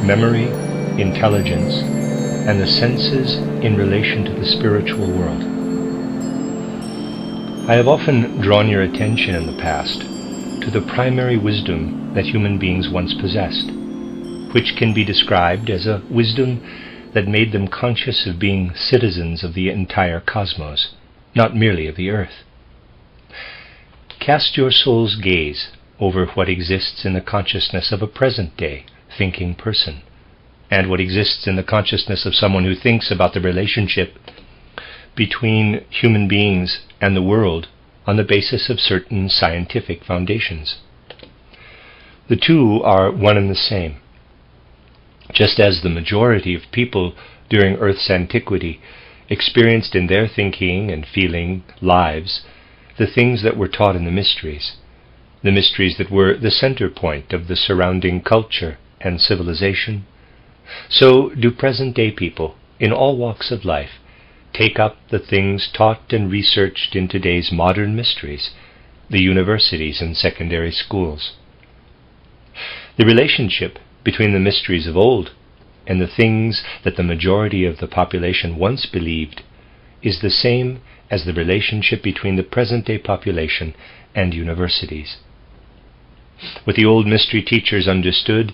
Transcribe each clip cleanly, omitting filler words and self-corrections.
memory, intelligence, and the senses in relation to the spiritual world. I have often drawn your attention in the past to the primary wisdom that human beings once possessed, which can be described as a wisdom that made them conscious of being citizens of the entire cosmos, not merely of the earth. Cast your soul's gaze over what exists in the consciousness of a present-day thinking person, and what exists in the consciousness of someone who thinks about the relationship between human beings and the world on the basis of certain scientific foundations. The two are one and the same. Just as the majority of people during Earth's antiquity experienced in their thinking and feeling lives the things that were taught in the mysteries that were the center point of the surrounding culture and civilization, so do present-day people in all walks of life take up the things taught and researched in today's modern mysteries, the universities and secondary schools. The relationship between the mysteries of old and the things that the majority of the population once believed is the same as the relationship between the present-day population and universities. What the old mystery teachers understood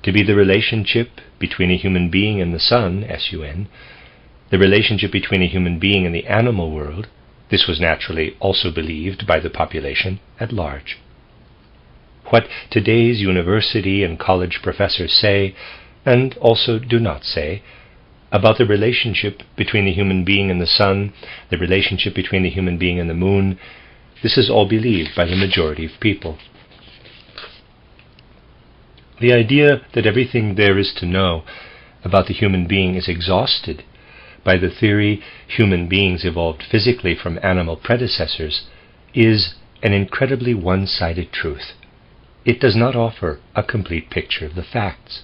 to be the relationship between a human being and the sun, S-U-N, the relationship between a human being and the animal world, this was naturally also believed by the population at large. What today's university and college professors say, and also do not say, about the relationship between the human being and the sun, the relationship between the human being and the moon, this is all believed by the majority of people. The idea that everything there is to know about the human being is exhausted by the theory human beings evolved physically from animal predecessors is an incredibly one-sided truth. It does not offer a complete picture of the facts.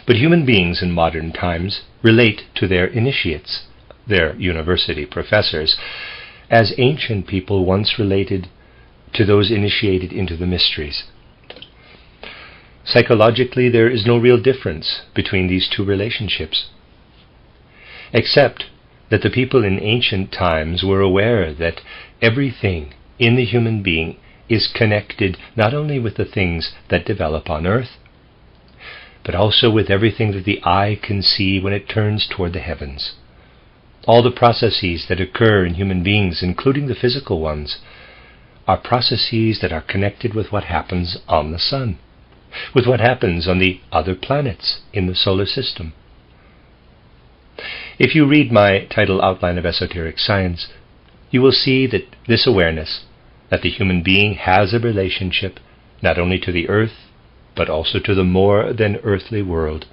But human beings in modern times relate to their initiates, their university professors, as ancient people once related to those initiated into the mysteries. Psychologically, there is no real difference between these two relationships, except that the people in ancient times were aware that everything in the human being is connected not only with the things that develop on earth, but also with everything that the eye can see when it turns toward the heavens. All the processes that occur in human beings, including the physical ones, are processes that are connected with what happens on the sun, with what happens on the other planets in the solar system. If you read my title Outline of Esoteric Science, you will see that this awareness that the human being has a relationship not only to the earth, but also to the more than earthly world,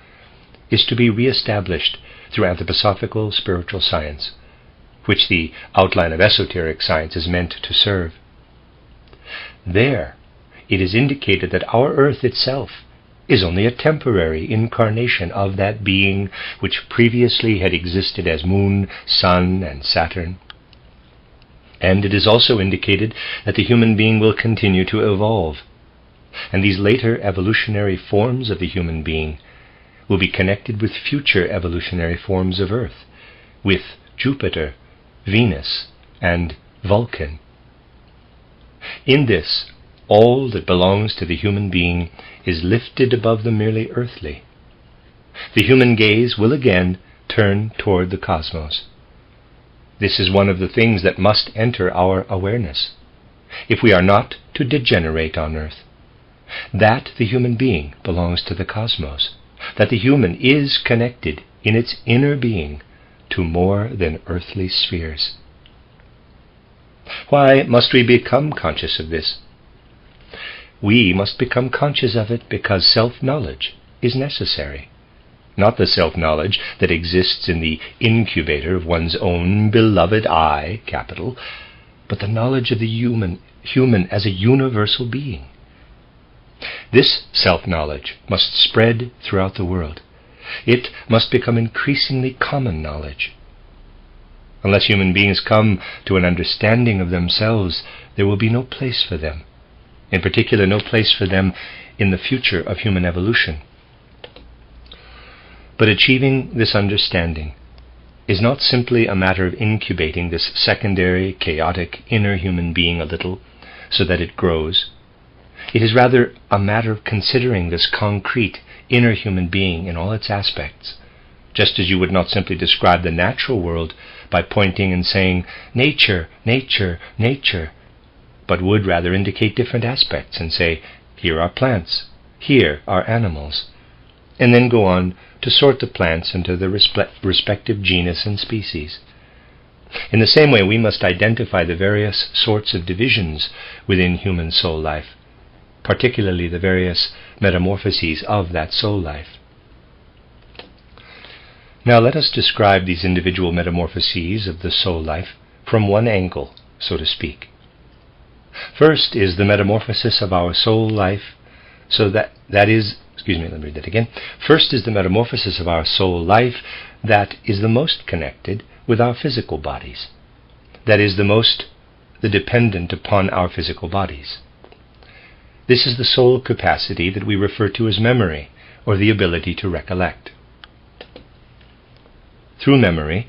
is to be re-established through anthroposophical spiritual science, which the Outline of Esoteric Science is meant to serve. There, it is indicated that our earth itself is only a temporary incarnation of that being which previously had existed as moon, sun, and Saturn. And it is also indicated that the human being will continue to evolve, and these later evolutionary forms of the human being will be connected with future evolutionary forms of Earth, with Jupiter, Venus, and Vulcan. In this, all that belongs to the human being is lifted above the merely earthly. The human gaze will again turn toward the cosmos. This is one of the things that must enter our awareness, if we are not to degenerate on earth, that the human being belongs to the cosmos, that the human is connected in its inner being to more than earthly spheres. Why must we become conscious of this? We must become conscious of it because self-knowledge is necessary. Not the self-knowledge that exists in the incubator of one's own beloved I, capital, but the knowledge of the human as a universal being. This self-knowledge must spread throughout the world. It must become increasingly common knowledge. Unless human beings come to an understanding of themselves, there will be no place for them. In particular, no place for them in the future of human evolution. But achieving this understanding is not simply a matter of incubating this secondary, chaotic, inner human being a little so that it grows. It is rather a matter of considering this concrete, inner human being in all its aspects, just as you would not simply describe the natural world by pointing and saying, nature, nature, nature, but would rather indicate different aspects and say, here are plants, here are animals, and then go on to sort the plants into their respective genus and species. In the same way, we must identify the various sorts of divisions within human soul life, particularly the various metamorphoses of that soul life. Now let us describe these individual metamorphoses of the soul life from one angle, so to speak. First is the metamorphosis of our soul life, First is the metamorphosis of our soul life that is the most connected with our physical bodies, that is the dependent upon our physical bodies. This is the soul capacity that we refer to as memory, or the ability to recollect. Through memory,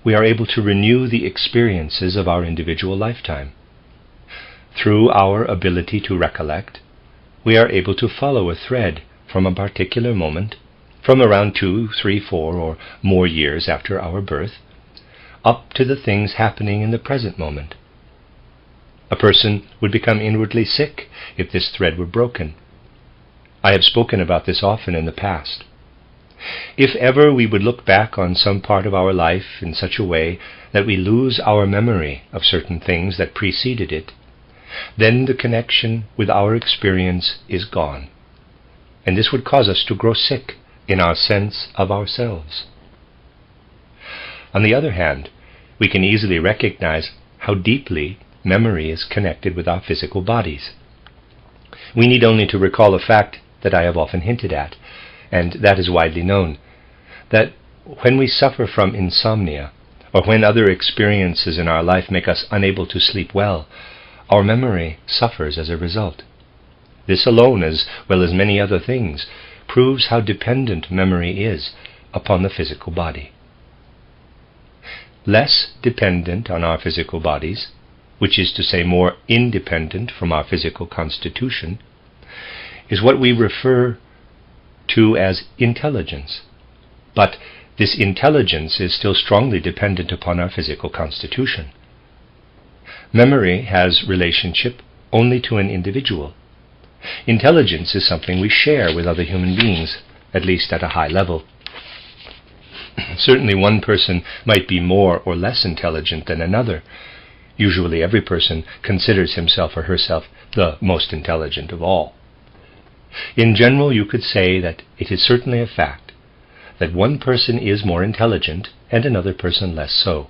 we are able to renew the experiences of our individual lifetime. Through our ability to recollect, we are able to follow a thread from a particular moment, from around 2, 3, 4, or more years after our birth, up to the things happening in the present moment. A person would become inwardly sick if this thread were broken. I have spoken about this often in the past. If ever we would look back on some part of our life in such a way that we lose our memory of certain things that preceded it, then the connection with our experience is gone, and this would cause us to grow sick in our sense of ourselves. On the other hand, we can easily recognize how deeply memory is connected with our physical bodies. We need only to recall a fact that I have often hinted at, and that is widely known, that when we suffer from insomnia, or when other experiences in our life make us unable to sleep well, our memory suffers as a result. This alone, as well as many other things, proves how dependent memory is upon the physical body. Less dependent on our physical bodies, which is to say more independent from our physical constitution, is what we refer to as intelligence. But this intelligence is still strongly dependent upon our physical constitution. Memory has relationship only to an individual. Intelligence is something we share with other human beings, at least at a high level. Certainly one person might be more or less intelligent than another. Usually every person considers himself or herself the most intelligent of all. In general, you could say that it is certainly a fact that one person is more intelligent and another person less so.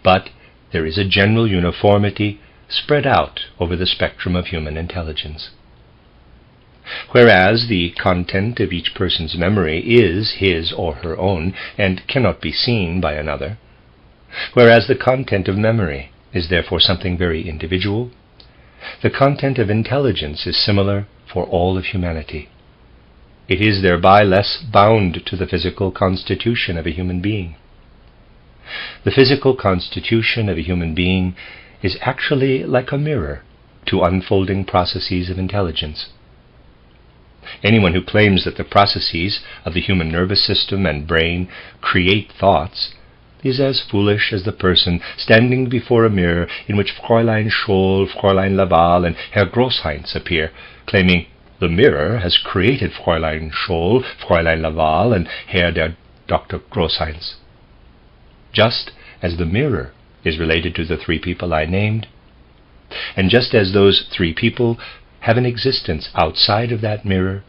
But there is a general uniformity spread out over the spectrum of human intelligence. Whereas the content of each person's memory is his or her own and cannot be seen by another, whereas the content of memory is therefore something very individual, the content of intelligence is similar for all of humanity. It is thereby less bound to the physical constitution of a human being. The physical constitution of a human being is actually like a mirror to unfolding processes of intelligence. Anyone who claims that the processes of the human nervous system and brain create thoughts is as foolish as the person standing before a mirror in which Fräulein Scholl, Fräulein Laval, and Herr Großheinz appear, claiming the mirror has created Fräulein Scholl, Fräulein Laval, and Herr der Dr. Großheinz. Just as the mirror is related to the three people I named, and just as those three people have an existence outside of that mirror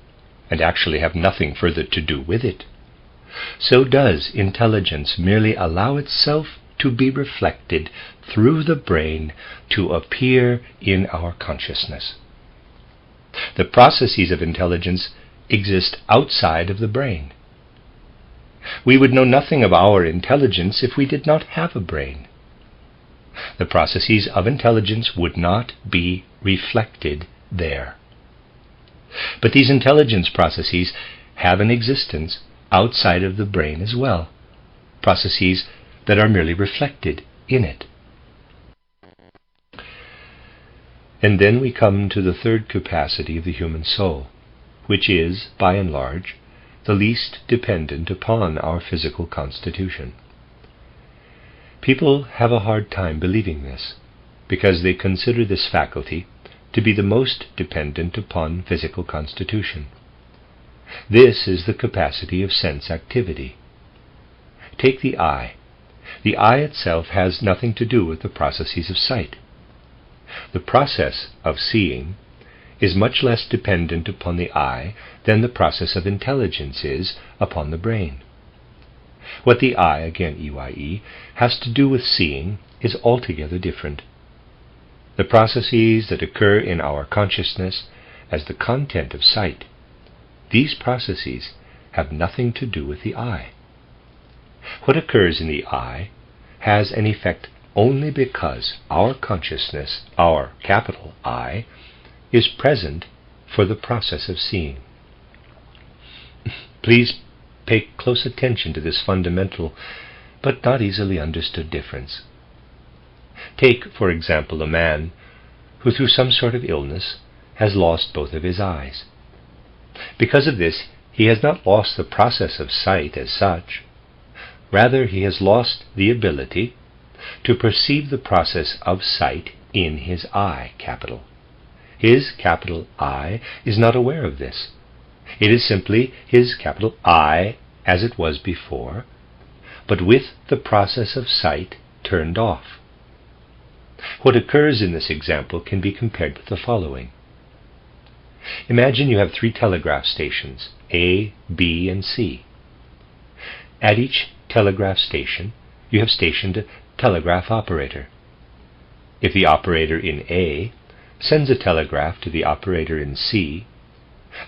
and actually have nothing further to do with it, so does intelligence merely allow itself to be reflected through the brain to appear in our consciousness. The processes of intelligence exist outside of the brain. We would know nothing of our intelligence if we did not have a brain. The processes of intelligence would not be reflected there. But these intelligence processes have an existence outside of the brain as well, processes that are merely reflected in it. And then we come to the third capacity of the human soul, which is, by and large, the least dependent upon our physical constitution. People have a hard time believing this, because they consider this faculty to be the most dependent upon physical constitution. This is the capacity of sense activity. Take the eye. The eye itself has nothing to do with the processes of sight. The process of seeing is much less dependent upon the eye than the process of intelligence is upon the brain. What the eye, again EYE, has to do with seeing is altogether different. The processes that occur in our consciousness as the content of sight, these processes have nothing to do with the eye. What occurs in the eye has an effect only because our consciousness, our capital I, is present for the process of seeing. Please pay close attention to this fundamental but not easily understood difference. Take, for example, a man who through some sort of illness has lost both of his eyes. Because of this, he has not lost the process of sight as such. Rather, he has lost the ability to perceive the process of sight in his eye, capital. His capital I is not aware of this. It is simply his capital I as it was before, but with the process of sight turned off. What occurs in this example can be compared with the following. Imagine you have 3 telegraph stations, A, B, and C. At each telegraph station, you have stationed a telegraph operator. If the operator in A sends a telegraph to the operator in C,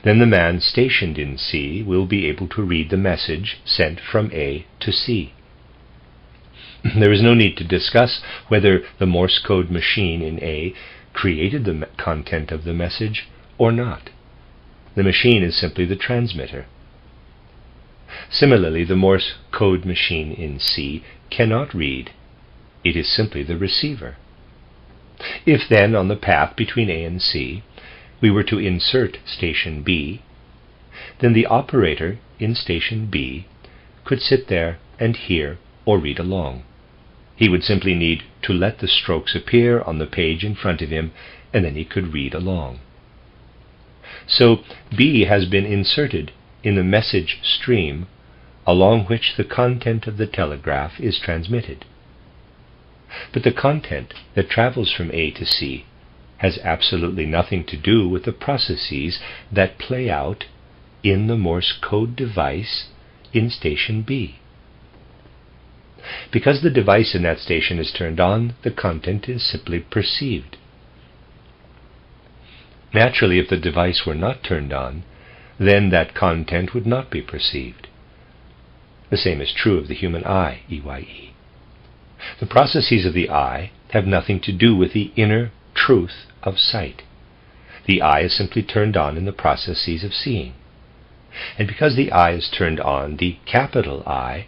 then the man stationed in C will be able to read the message sent from A to C. There is no need to discuss whether the Morse code machine in A created the content of the message or not. The machine is simply the transmitter. Similarly, the Morse code machine in C cannot read. It is simply the receiver. If then, on the path between A and C, we were to insert station B, then the operator in station B could sit there and hear or read along. He would simply need to let the strokes appear on the page in front of him, and then he could read along. So B has been inserted in the message stream along which the content of the telegraph is transmitted. But the content that travels from A to C has absolutely nothing to do with the processes that play out in the Morse code device in station B. Because the device in that station is turned on, the content is simply perceived. Naturally, if the device were not turned on, then that content would not be perceived. The same is true of the human eye, EYE. The processes of the eye have nothing to do with the inner truth of sight. The eye is simply turned on in the processes of seeing. And because the eye is turned on, the capital I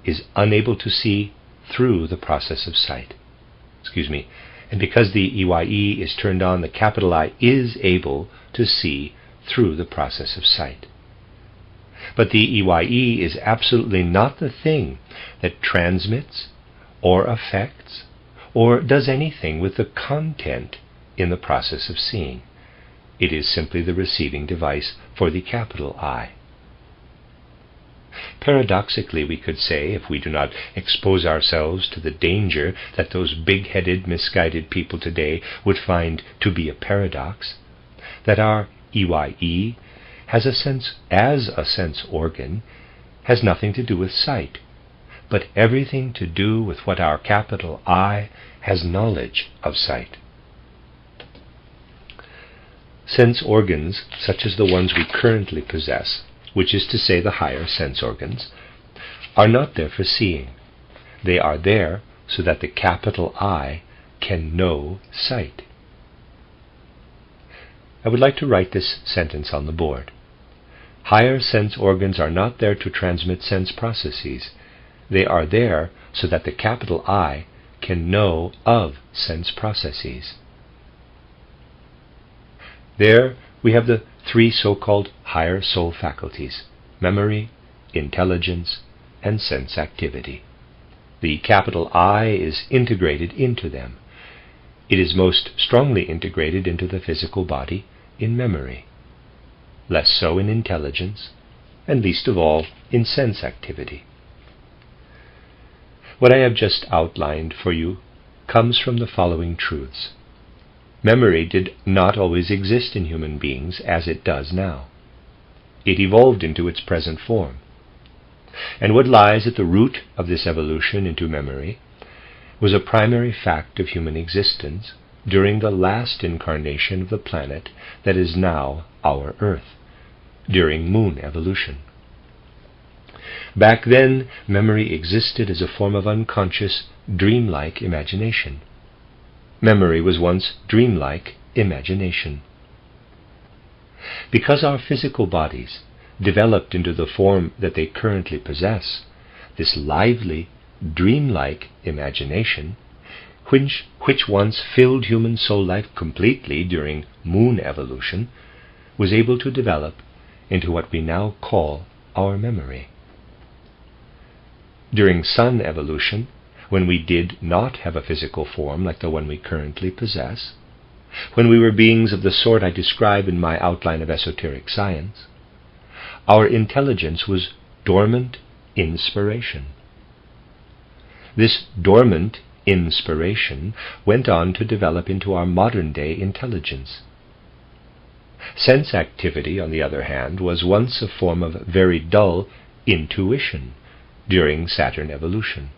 is unable to see through the process of sight. And because the EYE is turned on, the capital I is able to see through the process of sight. But the EYE is absolutely not the thing that transmits or affects or does anything with the content in the process of seeing. It is simply the receiving device for the capital I. Paradoxically, we could say, if we do not expose ourselves to the danger that those big-headed, misguided people today would find to be a paradox, that our EYE as a sense organ has nothing to do with sight, but everything to do with what our capital I has knowledge of sight. Sense organs, such as the ones we currently possess, which is to say the higher sense organs, are not there for seeing. They are there so that the capital I can know sight. I would like to write this sentence on the board. Higher sense organs are not there to transmit sense processes. They are there so that the capital I can know of sense processes. There we have the three so-called higher soul faculties: memory, intelligence, and sense activity. The capital I is integrated into them. It is most strongly integrated into the physical body in memory, less so in intelligence, and least of all in sense activity. What I have just outlined for you comes from the following truths. Memory did not always exist in human beings as it does now. It evolved into its present form. And what lies at the root of this evolution into memory was a primary fact of human existence during the last incarnation of the planet that is now our Earth, during moon evolution. Back then, memory existed as a form of unconscious, dreamlike imagination. Memory was once dreamlike imagination. Because our physical bodies developed into the form that they currently possess, this lively, dreamlike imagination, which once filled human soul life completely during moon evolution, was able to develop into what we now call our memory. During sun evolution, when we did not have a physical form like the one we currently possess, when we were beings of the sort I describe in my outline of esoteric science, our intelligence was dormant inspiration. This dormant inspiration went on to develop into our modern-day intelligence. Sense activity, on the other hand, was once a form of very dull intuition during Saturn evolution.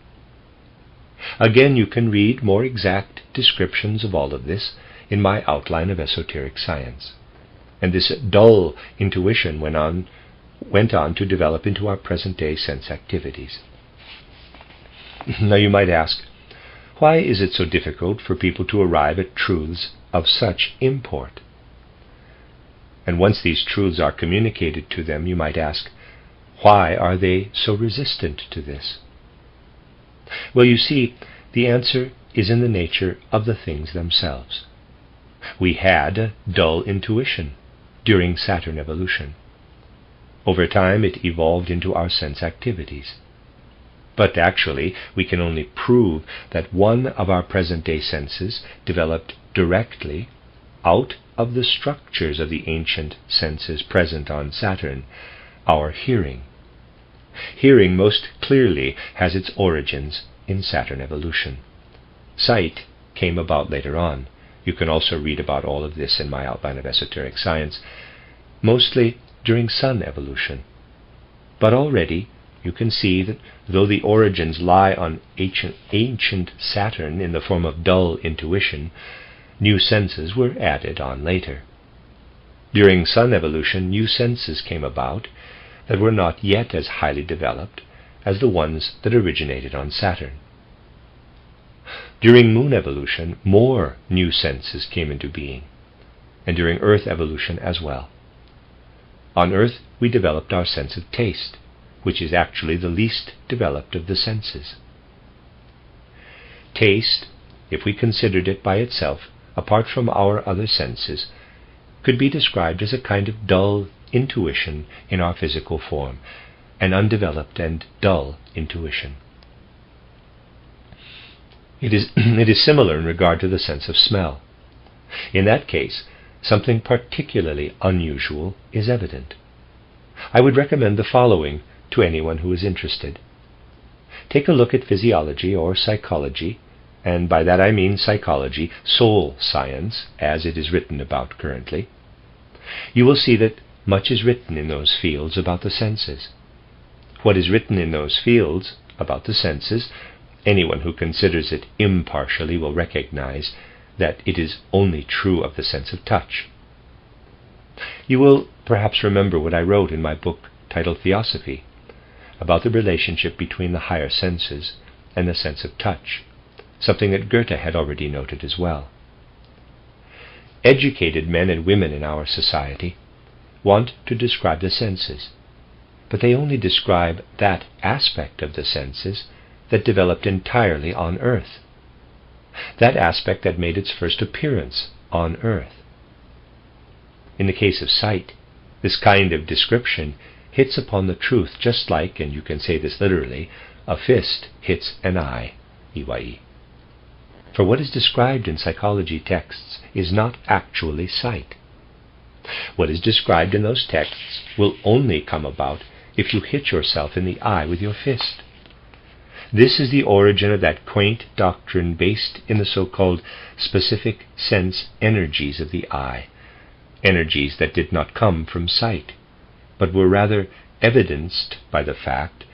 Again, you can read more exact descriptions of all of this in my outline of esoteric science. And this dull intuition went on to develop into our present-day sense activities. Now you might ask, why is it so difficult for people to arrive at truths of such import? And once these truths are communicated to them, you might ask, why are they so resistant to this? Well, you see, the answer is in the nature of the things themselves. We had a dull intuition during Saturn evolution. Over time it evolved into our sense activities. But actually, we can only prove that one of our present-day senses developed directly out of the structures of the ancient senses present on Saturn, our hearing. Hearing most clearly has its origins in Saturn evolution. Sight came about later on. You can also read about all of this in my outline of esoteric science, mostly during Sun evolution. But already you can see that though the origins lie on ancient Saturn in the form of dull intuition, new senses were added on later. During Sun evolution, new senses came about that were not yet as highly developed as the ones that originated on Saturn. During Moon evolution, more new senses came into being, and during Earth evolution as well. On Earth, we developed our sense of taste, which is actually the least developed of the senses. Taste, if we considered it by itself, apart from our other senses, could be described as a kind of dull intuition in our physical form, an undeveloped and dull intuition. It is similar in regard to the sense of smell. In that case, something particularly unusual is evident. I would recommend the following to anyone who is interested. Take a look at physiology or psychology, and by that I mean psychology, soul science, as it is written about currently. You will see that much is written in those fields about the senses. What is written in those fields about the senses, anyone who considers it impartially will recognize that it is only true of the sense of touch. You will perhaps remember what I wrote in my book titled Theosophy about the relationship between the higher senses and the sense of touch, something that Goethe had already noted as well. Educated men and women in our society want to describe the senses, but they only describe that aspect of the senses that developed entirely on earth, that aspect that made its first appearance on earth. In the case of sight, this kind of description hits upon the truth just like, and you can say this literally, a fist hits an eye, EYE. For what is described in psychology texts is not actually sight. What is described in those texts will only come about if you hit yourself in the eye with your fist. This is the origin of that quaint doctrine based in the so-called specific sense energies of the eye, energies that did not come from sight, but were rather evidenced by the fact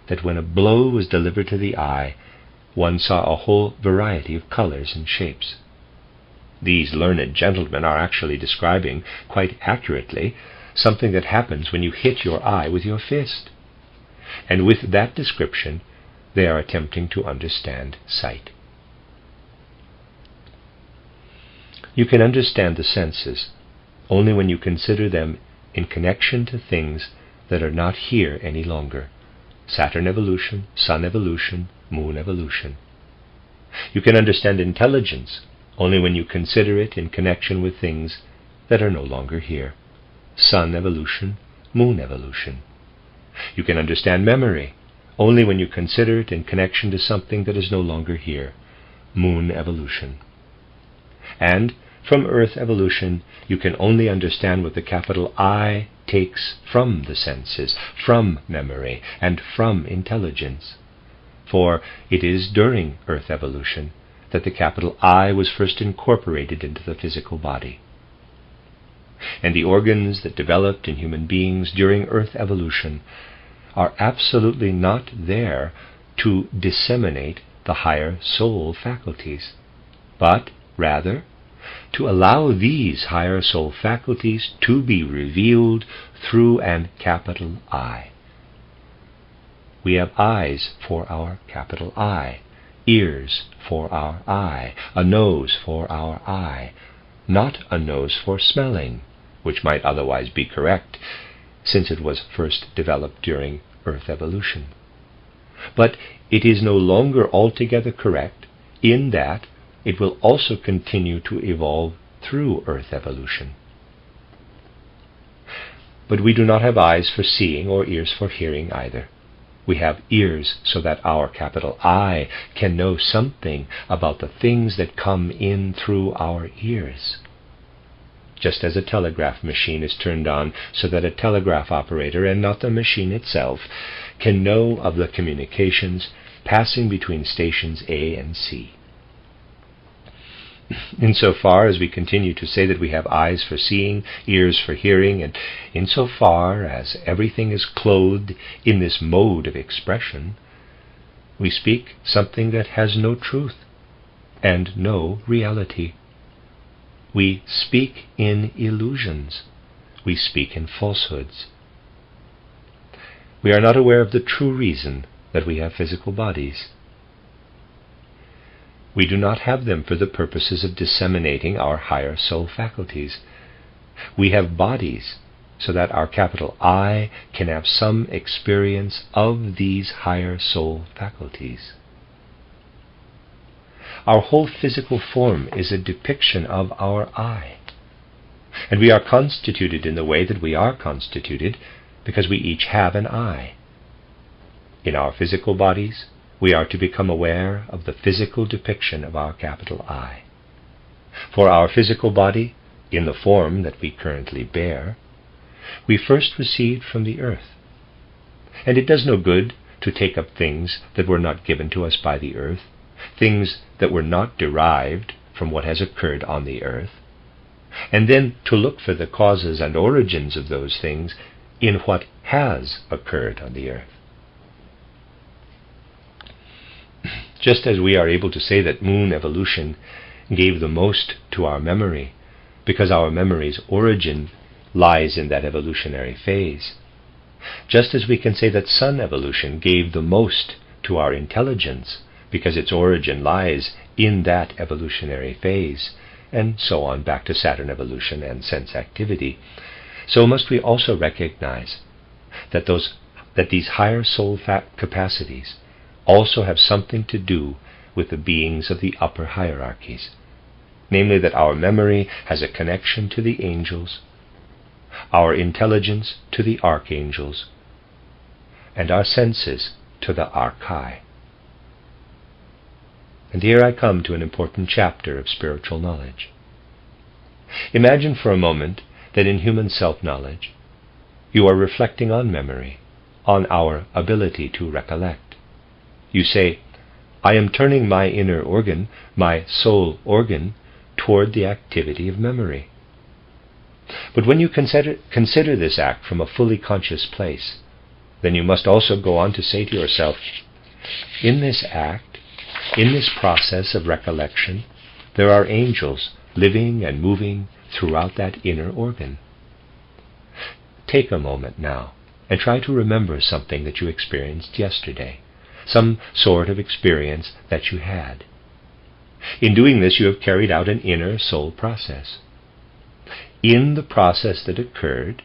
that when a blow was delivered to the eye, one saw a whole variety of colors and shapes. These learned gentlemen are actually describing, quite accurately, something that happens when you hit your eye with your fist. And with that description, they are attempting to understand sight. You can understand the senses only when you consider them in connection to things that are not here any longer. Saturn evolution, Sun evolution, Moon evolution. You can understand intelligence only when you consider it in connection with things that are no longer here. Sun evolution, Moon evolution. You can understand memory only when you consider it in connection to something that is no longer here. Moon evolution. And from Earth evolution, you can only understand what the capital I takes from the senses, from memory, and from intelligence. For it is during Earth evolution that the capital I was first incorporated into the physical body. And the organs that developed in human beings during Earth evolution are absolutely not there to disseminate the higher soul faculties, but rather to allow these higher soul faculties to be revealed through an capital I. We have eyes for our capital I, ears for our eye, a nose for our eye, not a nose for smelling, which might otherwise be correct, since it was first developed during Earth evolution. But it is no longer altogether correct in that it will also continue to evolve through Earth evolution. But we do not have eyes for seeing or ears for hearing either. We have ears so that our capital I can know something about the things that come in through our ears. Just as a telegraph machine is turned on so that a telegraph operator, and not the machine itself, can know of the communications passing between stations A and C. Insofar as we continue to say that we have eyes for seeing, ears for hearing, and insofar as everything is clothed in this mode of expression, we speak something that has no truth and no reality. We speak in illusions. We speak in falsehoods. We are not aware of the true reason that we have physical bodies. We do not have them for the purposes of disseminating our higher soul faculties. We have bodies so that our capital I can have some experience of these higher soul faculties. Our whole physical form is a depiction of our I. And we are constituted in the way that we are constituted because we each have an I. In our physical bodies, we are to become aware of the physical depiction of our capital I. For our physical body, in the form that we currently bear, we first received from the earth. And it does no good to take up things that were not given to us by the earth, things that were not derived from what has occurred on the earth, and then to look for the causes and origins of those things in what has occurred on the earth. Just as we are able to say that moon evolution gave the most to our memory, because our memory's origin lies in that evolutionary phase, just as we can say that sun evolution gave the most to our intelligence, because its origin lies in that evolutionary phase, and so on back to Saturn evolution and sense activity, so must we also recognize that these higher soul capacities also have something to do with the beings of the upper hierarchies, namely that our memory has a connection to the angels, our intelligence to the archangels, and our senses to the archai. And here I come to an important chapter of spiritual knowledge. Imagine for a moment that in human self-knowledge you are reflecting on memory, on our ability to recollect. You say, I am turning my inner organ, my soul organ, toward the activity of memory. But when you consider this act from a fully conscious place, then you must also go on to say to yourself, in this act, in this process of recollection, there are angels living and moving throughout that inner organ. Take a moment now and try to remember something that you experienced yesterday, some sort of experience that you had. In doing this, you have carried out an inner soul process. In the process that occurred,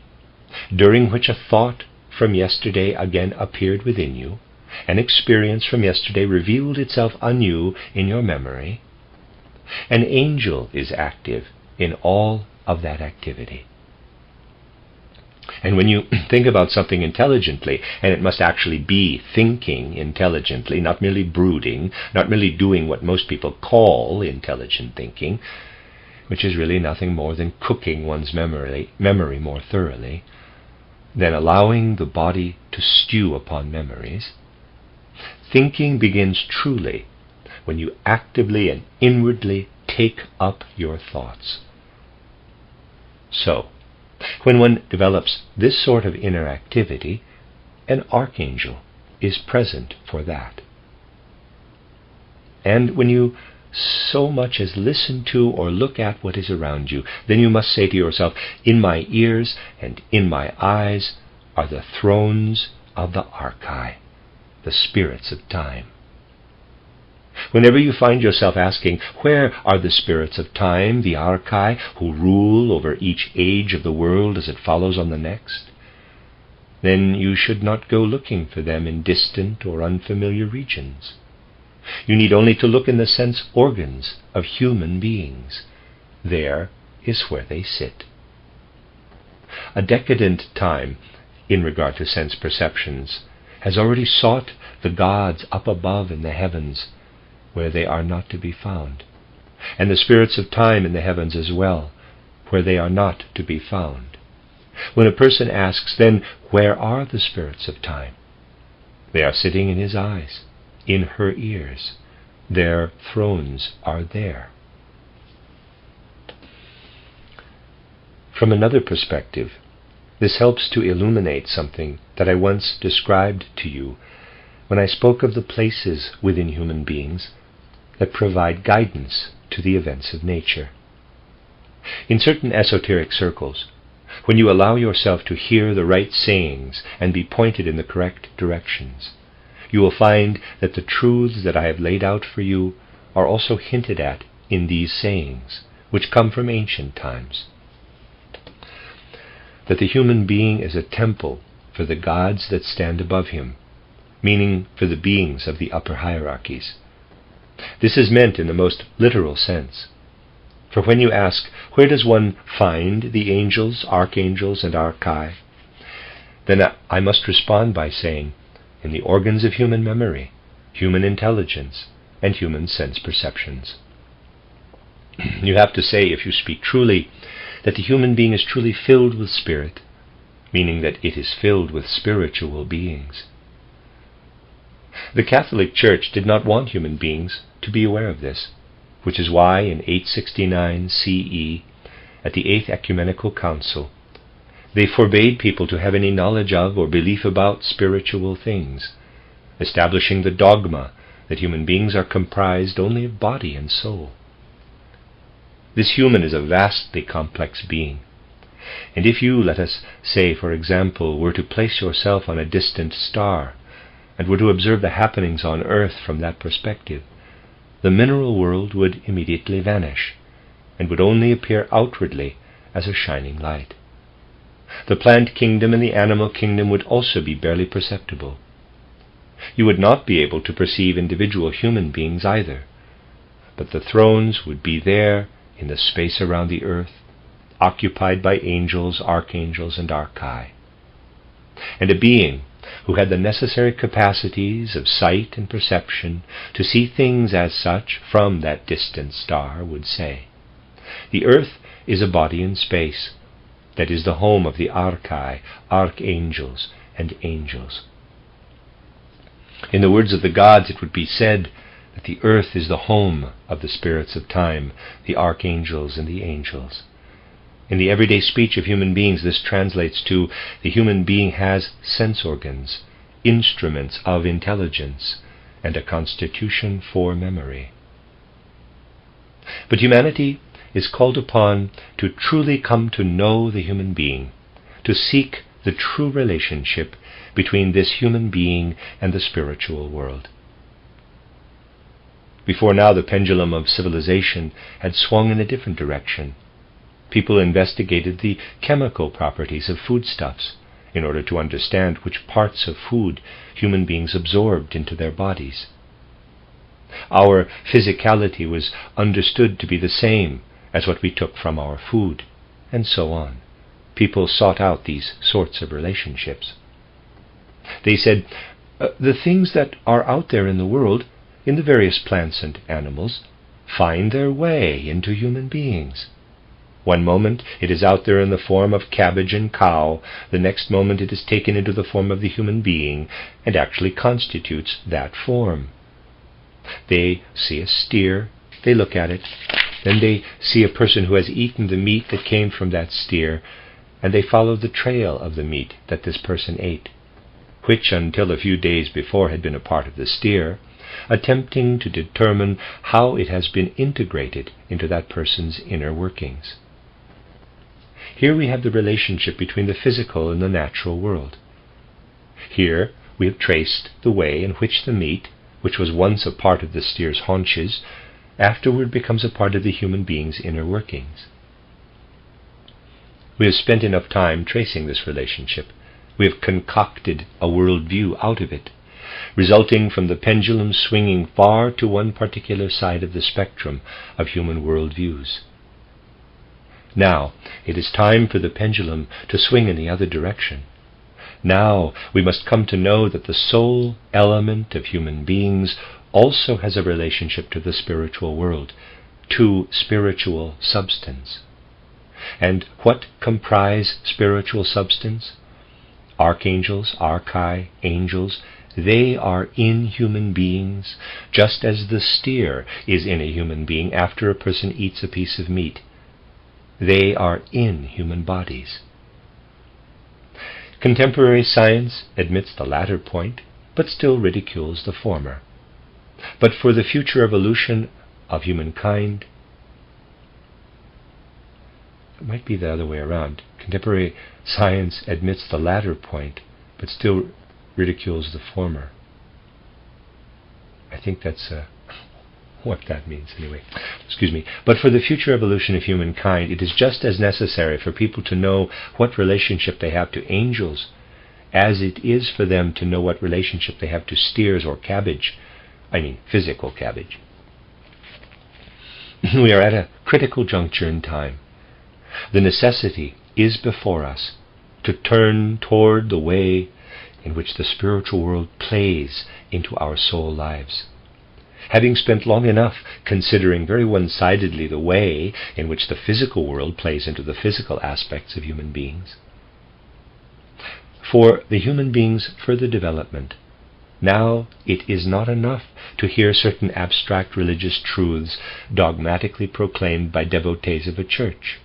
during which a thought from yesterday again appeared within you, an experience from yesterday revealed itself anew in your memory, an angel is active in all of that activity. And when you think about something intelligently, and it must actually be thinking intelligently, not merely brooding, not merely doing what most people call intelligent thinking, which is really nothing more than cooking one's memory more thoroughly, then allowing the body to stew upon memories, thinking begins truly when you actively and inwardly take up your thoughts. So, when one develops this sort of inner activity, an archangel is present for that. And when you so much as listen to or look at what is around you, then you must say to yourself, in my ears and in my eyes are the thrones of the archai, the spirits of time. Whenever you find yourself asking, where are the spirits of time, the archai, who rule over each age of the world as it follows on the next, then you should not go looking for them in distant or unfamiliar regions. You need only to look in the sense organs of human beings. There is where they sit. A decadent time, in regard to sense perceptions, has already sought the gods up above in the heavens, where they are not to be found, and the spirits of time in the heavens as well, where they are not to be found. When a person asks, then, where are the spirits of time? They are sitting in his eyes, in her ears. Their thrones are there. From another perspective, this helps to illuminate something that I once described to you when I spoke of the places within human beings that provide guidance to the events of nature. In certain esoteric circles, when you allow yourself to hear the right sayings and be pointed in the correct directions, you will find that the truths that I have laid out for you are also hinted at in these sayings, which come from ancient times. That the human being is a temple for the gods that stand above him, meaning for the beings of the upper hierarchies. This is meant in the most literal sense. For when you ask, where does one find the angels, archangels, and archai? Then I must respond by saying, in the organs of human memory, human intelligence, and human sense perceptions. You have to say, if you speak truly, that the human being is truly filled with spirit, meaning that it is filled with spiritual beings. The Catholic Church did not want human beings to be aware of this, which is why in 869 CE, at the Eighth Ecumenical Council, they forbade people to have any knowledge of or belief about spiritual things, establishing the dogma that human beings are comprised only of body and soul. This human is a vastly complex being, and if you, let us say, for example, were to place yourself on a distant star, and were to observe the happenings on earth from that perspective, the mineral world would immediately vanish, and would only appear outwardly as a shining light. The plant kingdom and the animal kingdom would also be barely perceptible. You would not be able to perceive individual human beings either, but the thrones would be there in the space around the earth, occupied by angels, archangels, and archai. And a being who had the necessary capacities of sight and perception to see things as such from that distant star would say, "The earth is a body in space that is the home of the archai, archangels, and angels." In the words of the gods, it would be said that the earth is the home of the spirits of time, the archangels and the angels. In the everyday speech of human beings, this translates to the human being has sense organs, instruments of intelligence, and a constitution for memory. But humanity is called upon to truly come to know the human being, to seek the true relationship between this human being and the spiritual world. Before now, the pendulum of civilization had swung in a different direction. People investigated the chemical properties of foodstuffs in order to understand which parts of food human beings absorbed into their bodies. Our physicality was understood to be the same as what we took from our food, and so on. People sought out these sorts of relationships. They said, the things that are out there in the world, in the various plants and animals, find their way into human beings. One moment it is out there in the form of cabbage and cow, the next moment it is taken into the form of the human being and actually constitutes that form. They see a steer, they look at it, then they see a person who has eaten the meat that came from that steer, and they follow the trail of the meat that this person ate, which until a few days before had been a part of the steer, attempting to determine how it has been integrated into that person's inner workings. Here we have the relationship between the physical and the natural world. Here we have traced the way in which the meat, which was once a part of the steer's haunches, afterward becomes a part of the human being's inner workings. We have spent enough time tracing this relationship. We have concocted a worldview out of it, resulting from the pendulum swinging far to one particular side of the spectrum of human worldviews. Now it is time for the pendulum to swing in the other direction. Now we must come to know that the soul element of human beings also has a relationship to the spiritual world, to spiritual substance. And what comprise spiritual substance? Archangels, archai, angels, they are in human beings, just as the steer is in a human being after a person eats a piece of meat. They are in human bodies. Contemporary science admits the latter point, but still ridicules the former. But for the future evolution of humankind, it might be the other way around. Contemporary science admits the latter point, but still ridicules the former. I think that's what that means anyway. Excuse me. But for the future evolution of humankind, it is just as necessary for people to know what relationship they have to angels as it is for them to know what relationship they have to steers or cabbage. I mean physical cabbage. We are at a critical juncture in time. The necessity is before us to turn toward the way in which the spiritual world plays into our soul lives. Having spent long enough considering very one-sidedly the way in which the physical world plays into the physical aspects of human beings, for the human being's further development, now it is not enough to hear certain abstract religious truths dogmatically proclaimed by devotees of a church.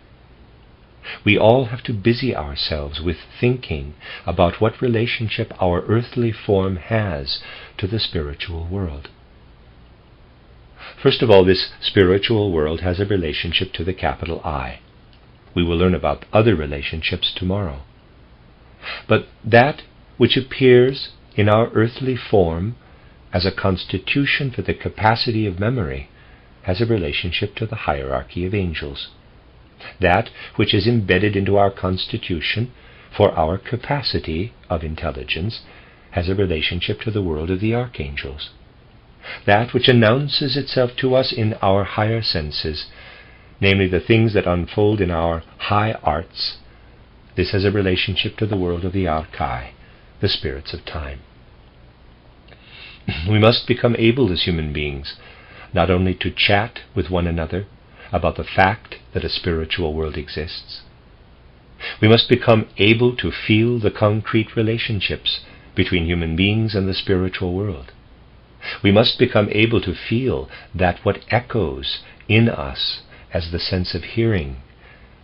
We all have to busy ourselves with thinking about what relationship our earthly form has to the spiritual world. First of all, this spiritual world has a relationship to the capital I. We will learn about other relationships tomorrow. But that which appears in our earthly form as a constitution for the capacity of memory has a relationship to the hierarchy of angels. That which is embedded into our constitution For our capacity of intelligence has a relationship to the world of the archangels. That which announces itself to us in our higher senses, namely the things that unfold in our high arts, this has a relationship to the world of the archai, the spirits of time. We must become able as human beings not only to chat with one another about the fact that a spiritual world exists. We must become able to feel the concrete relationships between human beings and the spiritual world. We must become able to feel that what echoes in us as the sense of hearing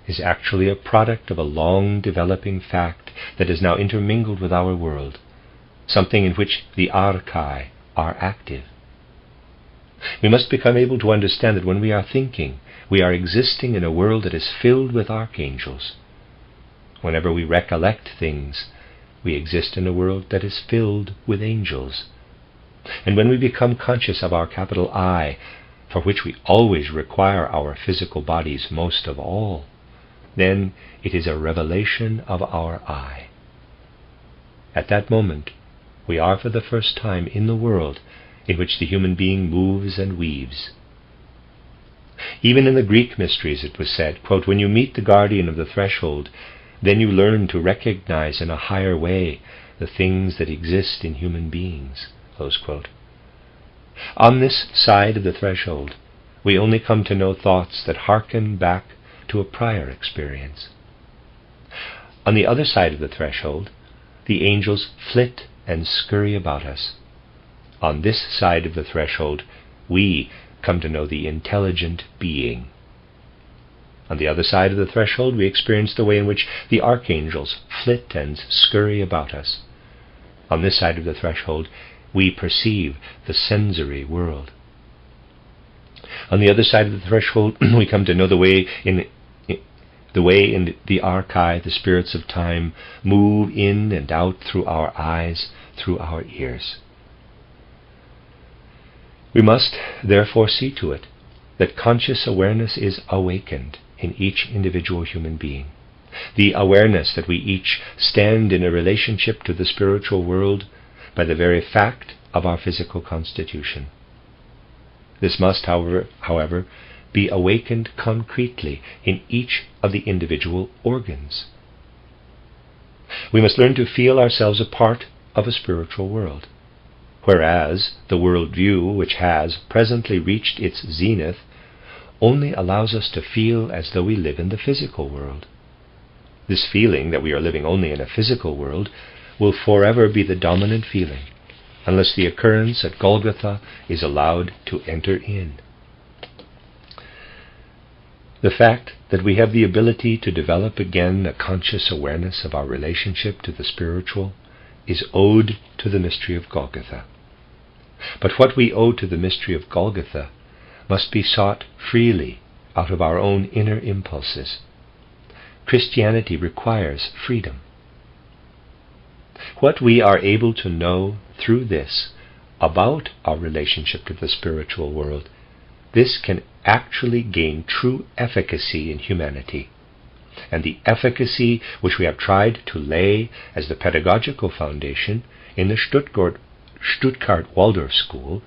is actually a product of a long developing fact that is now intermingled with our world, something in which the archai are active. We must become able to understand that when we are thinking, we are existing in a world that is filled with archangels. Whenever we recollect things, we exist in a world that is filled with angels. And when we become conscious of our capital I, for which we always require our physical bodies most of all, then it is a revelation of our I. At that moment, we are for the first time in the world in which the human being moves and weaves. Even in the Greek mysteries it was said, quote, "When you meet the guardian of the threshold, then you learn to recognize in a higher way the things that exist in human beings." Close quote. On this side of the threshold, we only come to know thoughts that hearken back to a prior experience. On the other side of the threshold, the angels flit and scurry about us. On this side of the threshold, we come to know the intelligent being. On the other side of the threshold, we experience the way in which the archangels flit and scurry about us. On this side of the threshold, we perceive the sensory world. On the other side of the threshold, we come to know the way in the archai, the spirits of time, move in and out through our eyes, through our ears. We must therefore see to it that conscious awareness is awakened in each individual human being. The awareness that we each stand in a relationship to the spiritual world by the very fact of our physical constitution. This must, however, be awakened concretely in each of the individual organs. We must learn to feel ourselves a part of a spiritual world, whereas the worldview, which has presently reached its zenith, only allows us to feel as though we live in the physical world. This feeling that we are living only in a physical world will forever be the dominant feeling, unless the occurrence at Golgotha is allowed to enter in. The fact that we have the ability to develop again a conscious awareness of our relationship to the spiritual is owed to the mystery of Golgotha. But what we owe to the mystery of Golgotha must be sought freely out of our own inner impulses. Christianity requires freedom. What we are able to know through this about our relationship to the spiritual world, this can actually gain true efficacy in humanity. And the efficacy which we have tried to lay as the pedagogical foundation in the Stuttgart Waldorf School,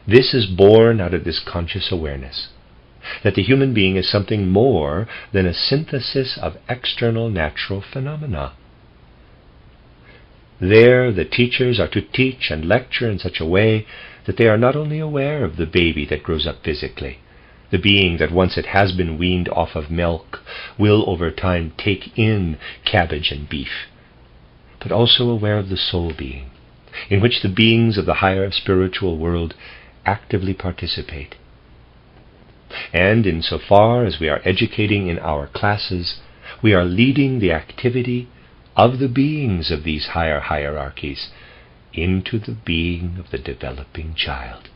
this is born out of this conscious awareness that the human being is something more than a synthesis of external natural phenomena. There, the teachers are to teach and lecture in such a way that they are not only aware of the baby that grows up physically, the being that once it has been weaned off of milk will over time take in cabbage and beef, but also aware of the soul being, in which the beings of the higher spiritual world actively participate. And insofar as we are educating in our classes, we are leading the activity of the beings of these higher hierarchies into the being of the developing child.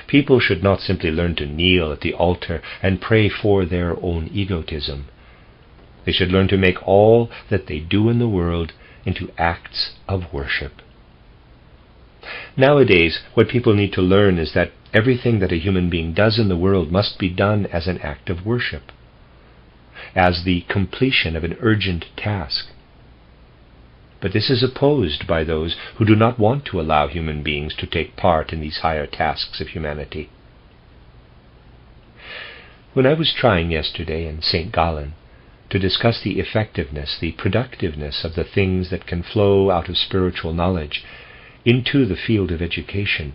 People should not simply learn to kneel at the altar and pray for their own egotism. They should learn to make all that they do in the world into acts of worship. Nowadays, what people need to learn is that everything that a human being does in the world must be done as an act of worship. as the completion of an urgent task. But this is opposed by those who do not want to allow human beings to take part in these higher tasks of humanity. When I was trying yesterday in St. Gallen to discuss the effectiveness, the productiveness of the things that can flow out of spiritual knowledge into the field of education,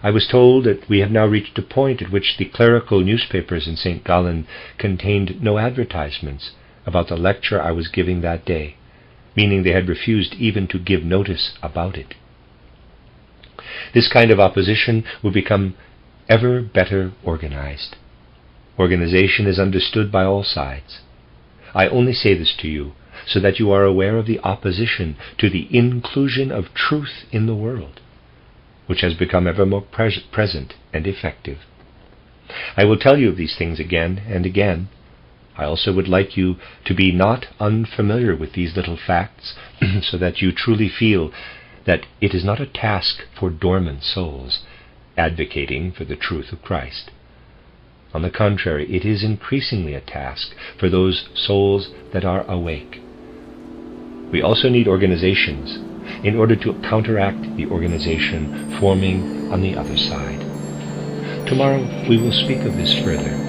I was told that we have now reached a point at which the clerical newspapers in St. Gallen contained no advertisements about the lecture I was giving that day, meaning they had refused even to give notice about it. This kind of opposition will become ever better organized. Organization is understood by all sides. I only say this to you so that you are aware of the opposition to the inclusion of truth in the world, which has become ever more present and effective. I will tell you of these things again and again. I also would like you to be not unfamiliar with these little facts so that you truly feel that it is not a task for dormant souls advocating for the truth of Christ. On the contrary, it is increasingly a task for those souls that are awake. We also need organizations in order to counteract the organization forming on the other side. Tomorrow we will speak of this further.